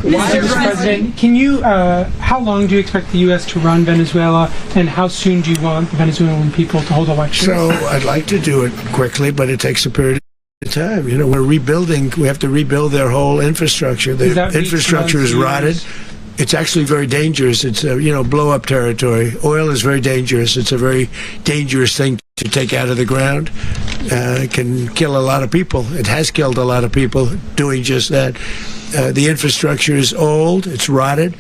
Mr. President, can you, how long do you expect the U.S. to run Venezuela, and how soon do you want the Venezuelan people to hold elections? So I'd like to do it quickly, but it takes a period of time. You know, we're rebuilding. We have to rebuild their whole infrastructure. The infrastructure is rotted. It's actually very dangerous. It's blow-up territory. Oil is very dangerous. It's a very dangerous thing to take out of the ground. It can kill a lot of people. It has killed a lot of people doing just that. The infrastructure is old. It's rotted.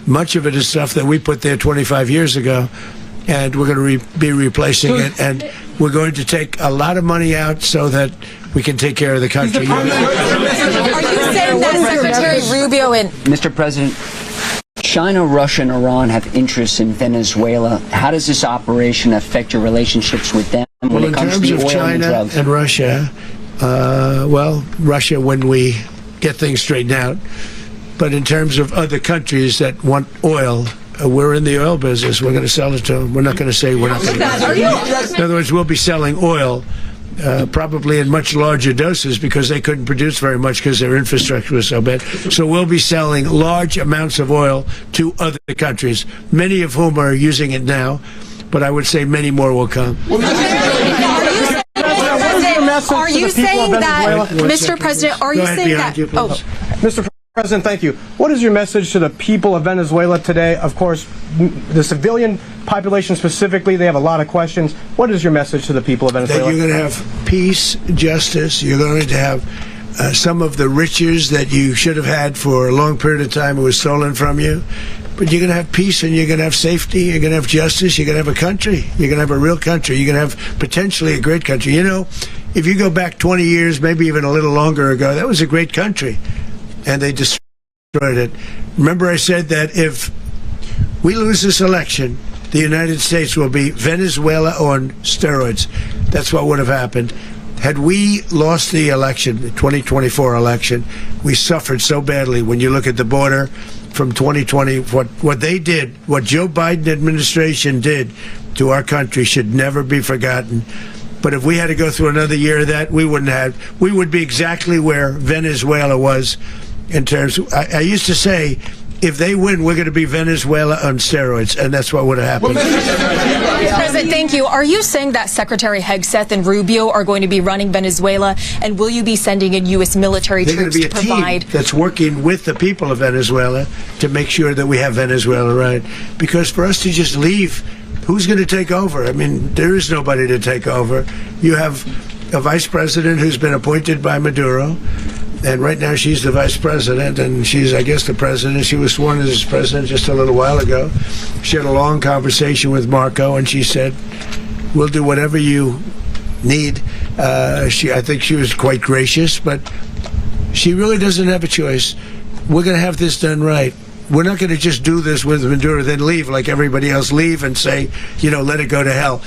Much of it is stuff that we put there 25 years ago, and we're going to be replacing it. And we're going to take a lot of money out so that we can take care of the country. Are you saying that Secretary Rubio and Mr. President, China, Russia, and Iran have interests in Venezuela. How does this operation affect your relationships with them when it comes to the oil and drugs? And Russia, Russia when we get things straightened out. But in terms of other countries that want oil, we're in the oil business. We're going to sell it to them. We're not going to say we're not going to. In other words, we'll be selling oil. Probably in much larger doses because they couldn't produce very much because their infrastructure was so bad. So we'll be selling large amounts of oil to other countries, many of whom are using it now, but I would say many more will come. Are you saying that, Mr. President, are you saying that? Mr. President, thank you. What is your message to the people of Venezuela today? Of course, the civilian population specifically, they have a lot of questions. What is your message to the people of Venezuela? That you're going to have peace, justice. You're going to have some of the riches that you should have had for a long period of time. It was stolen from you. But you're going to have peace, and you're going to have safety. You're going to have justice. You're going to have a country. You're going to have a real country. You're going to have potentially a great country. You know, if you go back 20 years, maybe even a little longer ago, that was a great country. And they destroyed it. Remember I said that if we lose this election, the United States will be Venezuela on steroids. That's what would have happened. Had we lost the election, the 2024 election, we suffered so badly. When you look at the border from 2020, what they did, what Joe Biden administration did to our country should never be forgotten. But if we had to go through another year of that, we wouldn't have. We would be exactly where Venezuela was in terms of, I used to say, if they win, we're going to be Venezuela on steroids, and that's what would have happened. President, thank you. Are you saying that Secretary Hegseth and Rubio are going to be running Venezuela, and will you be sending in U.S. military troops to provide? They're going to be a team that's working with the people of Venezuela to make sure that we have Venezuela right. Because for us to just leave, who's going to take over? I mean, there is nobody to take over. You have a vice president who's been appointed by Maduro. And right now she's the vice president, and she's, I guess, the president. She was sworn as president just a little while ago. She had a long conversation with Marco, and she said, we'll do whatever you need. I think she was quite gracious, but she really doesn't have a choice. We're going to have this done right. We're not going to just do this with Maduro, then leave like everybody else, leave and say, let it go to hell.